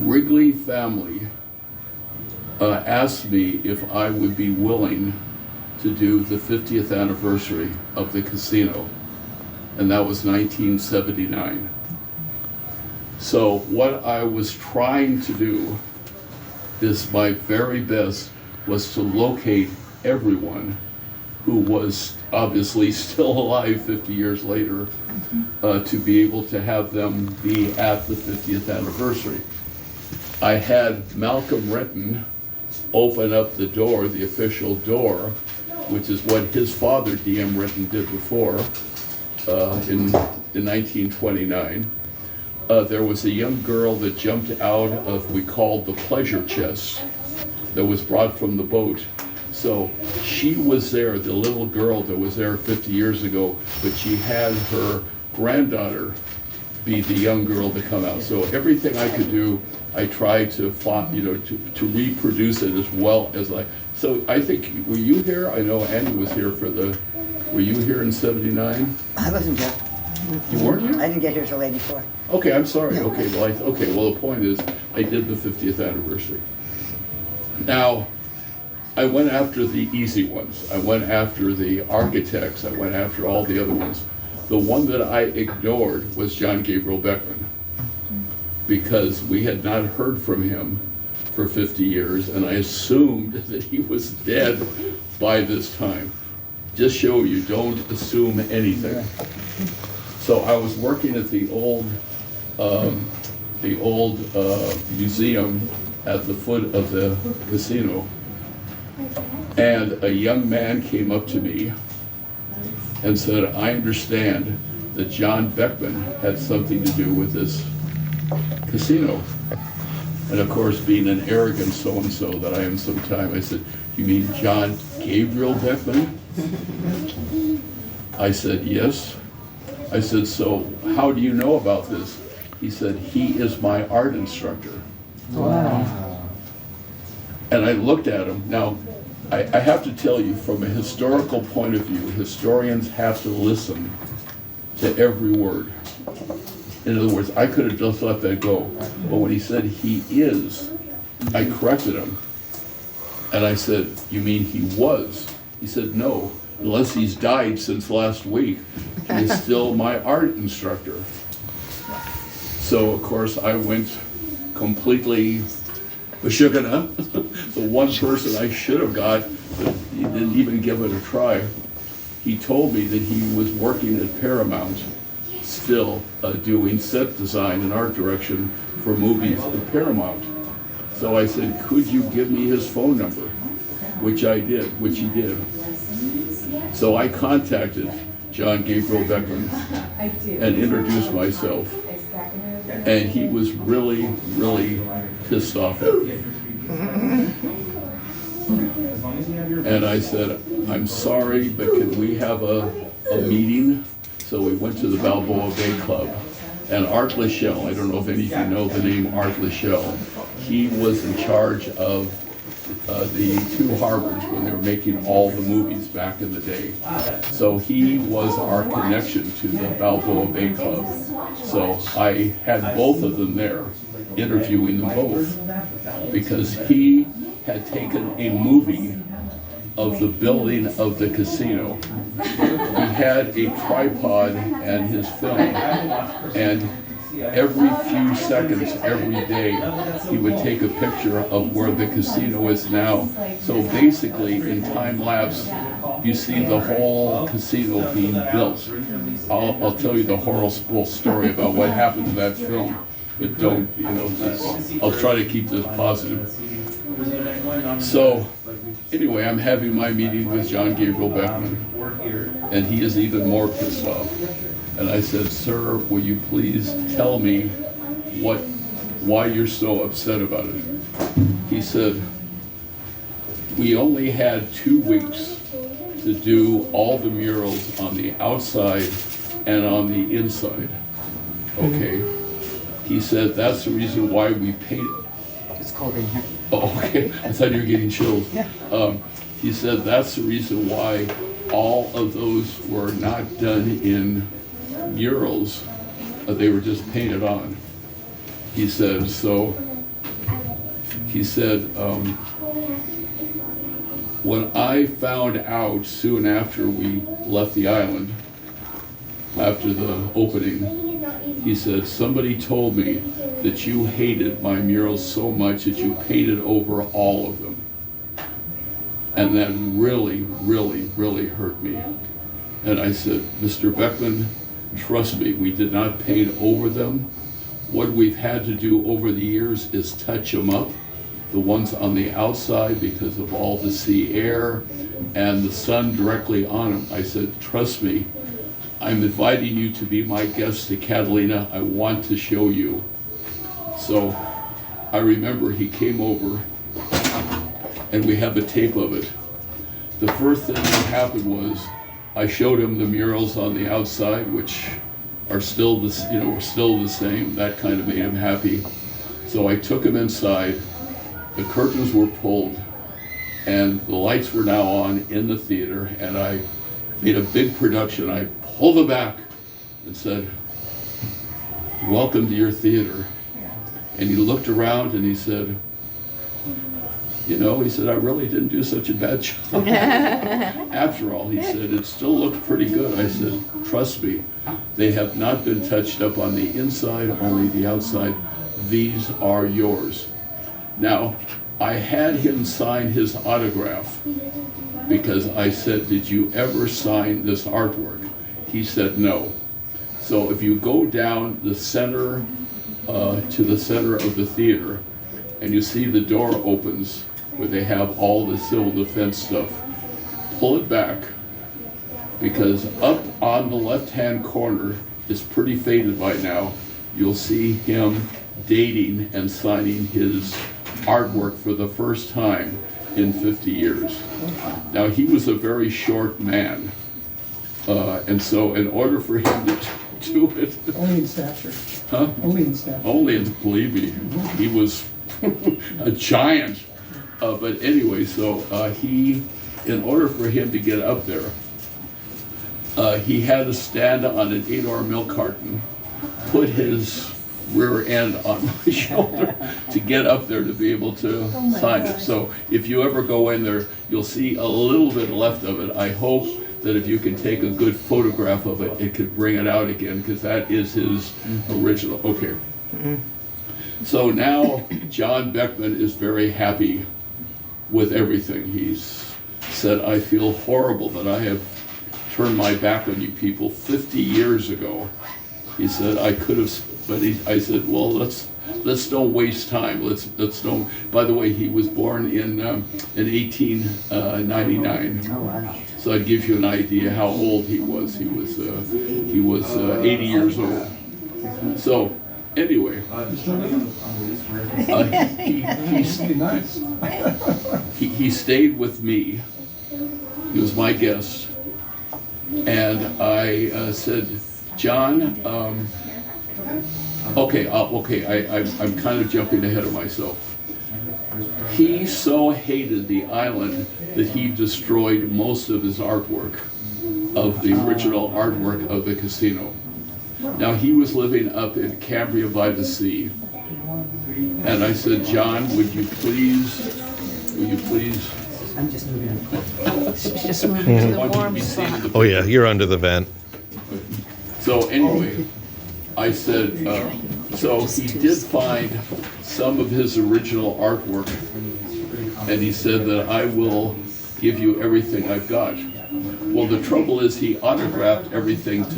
Wrigley family asked me if I would be willing to do the 50th anniversary of the casino, and that was 1979. So what I was trying to do is my very best was to locate everyone who was obviously still alive 50 years later, to be able to have them be at the 50th anniversary. I had Malcolm Renton open up the door, the official door, which is what his father, D.M. Renton, did before, in 1929. There was a young girl that jumped out of, we called the pleasure chest, that was brought from the boat. So she was there, the little girl that was there 50 years ago, but she had her granddaughter be the young girl to come out. So everything I could do, I tried to to reproduce it as well as so I think, were you here? I know Annie was here were you here in 79? I wasn't here. You weren't here? I didn't get here till 84. Okay, I'm sorry. No. Okay, well the point is, I did the 50th anniversary. Now, I went after the easy ones. I went after the architects. I went after all the other ones. The one that I ignored was John Gabriel Beckman, because we had not heard from him for 50 years, and I assumed that he was dead by this time. Just show you, don't assume anything. So I was working at the old museum at the foot of the casino, and a young man came up to me and said, I understand that John Beckman had something to do with this casino. And of course, being an arrogant so-and-so that I am sometime, I said, you mean John Gabriel Beckman? I said, yes. I said, so how do you know about this? He said, he is my art instructor. Wow. And I looked at him. Now, I have to tell you, from a historical point of view, historians have to listen to every word. In other words, I could have just let that go. But when he said he is, I corrected him. And I said, you mean he was? He said, no, unless he's died since last week, he is still my art instructor. So, of course, I went completely Bashugana, the one person I should have got, but he didn't even give it a try. He told me that he was working at Paramount, still doing set design and art direction for movies at Paramount. So I said, could you give me his phone number? Which he did. So I contacted John Gabriel Beckman and introduced myself. And he was really, really pissed off at me. And I said, I'm sorry, but can we have a meeting? So we went to the Balboa Bay Club. And Art Liddell, I don't know if any of you know the name Art Liddell, he was in charge of the two harbors when they were making all the movies back in the day. So he was our connection to the Balboa Bay Club. So I had both of them there, interviewing them both, because he had taken a movie of the building of the casino. He had a tripod and his film, and every few seconds, every day, he would take a picture of where the casino is now. So basically, in time lapse, you see the whole casino being built. I'll tell you the horrible story about what happened to that film, but don't, I'll try to keep this positive. So, anyway, I'm having my meeting with John Gabriel Beckman, and he is even more pissed off. And I said, sir, will you please tell me why you're so upset about it? He said, we only had 2 weeks to do all the murals on the outside and on the inside. Okay. He said, that's the reason why we painted. It's cold in here. Oh, okay. I thought you were getting chills. He said, that's the reason why all of those were not done in murals, they were just painted on. He said, so he said, when I found out soon after we left the island, after the opening, he said, somebody told me that you hated my murals so much that you painted over all of them. And that really, really, really hurt me. And I said, Mr. Beckman, trust me, we did not paint over them. What we've had to do over the years is touch them up. The ones on the outside because of all the sea air and the sun directly on them. I said, trust me, I'm inviting you to be my guest to Catalina. I want to show you. So I remember he came over and we have a tape of it. The first thing that happened was I showed him the murals on the outside, which are still the same. That kind of made him happy. So I took him inside. The curtains were pulled, and the lights were now on in the theater. And I made a big production. I pulled it back and said, "Welcome to your theater." And he looked around and he said, "You know," he said, "I really didn't do such a bad job." After all, he said, "It still looked pretty good." I said, "Trust me, they have not been touched up on the inside, only the outside. These are yours." Now, I had him sign his autograph because I said, "Did you ever sign this artwork?" He said no. So if you go down the center to the center of the theater and you see the door opens where they have all the civil defense stuff, pull it back, because up on the left-hand corner, it's pretty faded by now, you'll see him dating and signing his artwork for the first time in 50 years. Now, he was a very short man, and so in order for him to do it... Only in stature. Huh? Only in stature. Only, believe me, he was a giant. But anyway, so in order for him to get up there, he had to stand on an 8-hour milk carton, put his rear end on my shoulder to get up there to be able to sign it. So if you ever go in there, you'll see a little bit left of it. I hope that if you can take a good photograph of it, it could bring it out again, because that is his original. Okay. So now John Beckman is very happy with everything. He's said, "I feel horrible that I have turned my back on you people 50 years ago." He said, "I could have," but I said, "Well, let's don't waste time. Let's don't." By the way, he was born in 1899. Oh, wow. So that gives you an idea how old he was. He was 80 years old. So anyway, he stayed with me. He was my guest, and I said, "John, I'm kind of jumping ahead of myself." He so hated the island that he destroyed most of his artwork, of the original artwork of the casino. Now, he was living up in Cambria by the sea, and I said, "John, would you please I'm just moving. Just moving to the want you to warm be seated spot. at the Oh yeah, you're under the vent. So anyway, I said, so he did find some of his original artwork, and he said that I will give you everything I've got. Well, the trouble is he autographed everything to